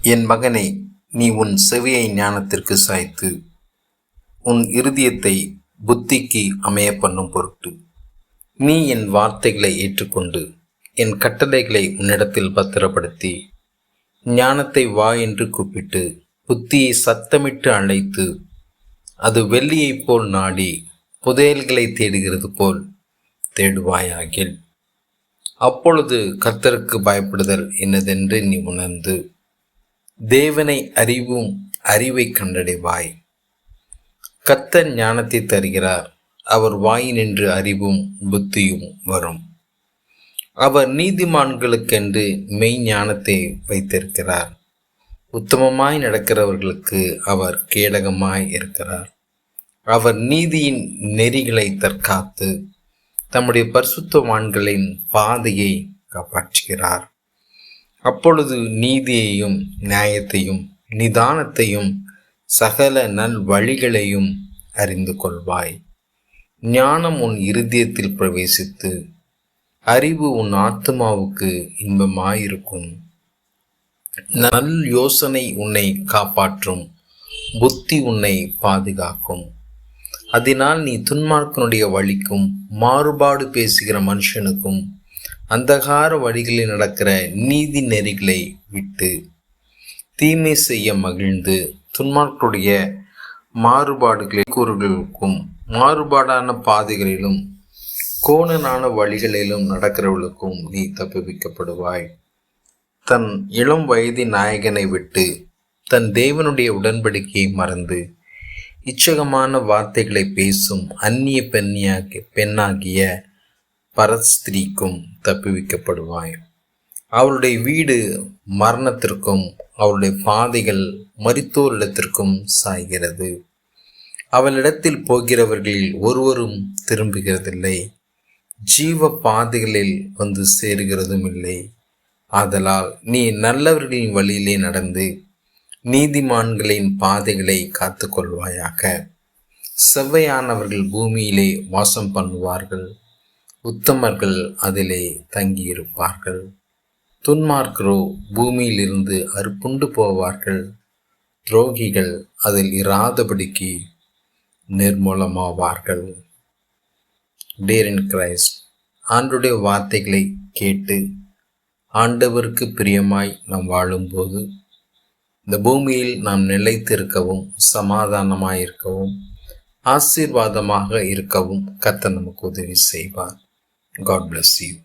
என் மகனே, நீ உன் செவியை ஞானத்திற்கு சாய்த்து உன் இருதயத்தை புத்திக்கு அமைய பண்ணும் பொருட்டு நீ என் வார்த்தைகளை ஏற்றுக்கொண்டு என் கட்டளைகளை உன்னிடத்தில் பத்திரப்படுத்தி ஞானத்தை வா என்று கூப்பிட்டு புத்தியை சத்தமிட்டு அழைத்து அது வெள்ளியைப் போல் நாடி புதையல்களை தேடுகிறது போல் தேடுவாயாகில் அப்பொழுது கர்த்தருக்கு பயப்படுதல் என்னதென்று நீ உணர்ந்து தேவனை அறிவை கண்டடைவாய். கர்த்தர் ஞானத்தை தருகிறார், அவர் வாயினின்று அறிவும் புத்தியும் வரும். அவர் நீதிமான்களுக்கென்று மெய் ஞானத்தை வைத்திருக்கிறார். உத்தமமாய் நடக்கிறவர்களுக்கு அவர் கேடகமாய் இருக்கிறார். அவர் நீதியின் நெறிகளை தற்காத்து தம்முடைய பரிசுத்தவான்களின் பாதையை காப்பாற்றுகிறார். அப்பொழுது நீதியையும் நியாயத்தையும் நிதானத்தையும் சகல நல் வழிகளையும் அறிந்து கொள்வாய். ஞானம் உன் இருதயத்தில் பிரவேசித்து அறிவு உன் ஆத்மாவுக்கு இன்பமாயிருக்கும். நல் யோசனை உன்னை காப்பாற்றும், புத்தி உன்னை பாதுகாக்கும். அதனால் நீ துன்மார்க்கனுடைய வழிக்கும் மாறுபாடு பேசுகிற மனுஷனுக்கும் அந்தகார வழிகளில் நடக்கிற நீதி நெறிகளை விட்டு தீமை செய்ய மகிழ்ந்து துன்மார்க்கனுடைய கூறுகளுக்கும் மாறுபாடான பாதைகளிலும் கோணனான வழிகளிலும் நடக்கிறவர்களுக்கும் நீ தப்புவிக்கப்படுவாய். தன் இளம் வயதின் நாயகனை விட்டு தன் தேவனுடைய உடன்படிக்கையை மறந்து இச்சகமான வார்த்தைகளை பேசும் அந்நிய பெண்ணாகிய பரஸ்திரீக்கும் தப்புவிக்கப்படுவாய். அவளுடைய வீடு மரணத்திற்கும் அவளுடைய பாதைகள் மரித்தோரிடத்திற்கும் சாய்கிறது. அவளிடத்தில் போகிறவர்களில் ஒருவரும் திரும்புகிறதில்லை, ஜீவ பாதைகளில் வந்து சேருகிறதும் இல்லை. ஆதலால் நீ நல்லவர்களின் வழியிலே நடந்து நீதிமான்களின் பாதைகளை காத்து கொள்வாயாக. செவ்வையானவர்கள் பூமியிலே வாசம் பண்ணுவார்கள், உத்தமர்கள் அதிலே தங்கியிருப்பார்கள். துன்மார்க்கரோ பூமியிலிருந்து அறுப்புண்டு போவார்கள், துரோகிகள் அதில் இராதபடிக்கு நிர்மூலமாவார்கள். டியர் இன் கிரைஸ்ட், ஆண்டவருடைய வார்த்தைகளை கேட்டு ஆண்டவருக்கு பிரியமாய் நாம் வாழும்போது இந்த பூமியில் நாம் நிலைத்திருக்கவும் சமாதானமாயிருக்கவும் ஆசீர்வாதமாக இருக்கவும் கர்த்தர் நமக்கு உதவி செய்வார். God bless you.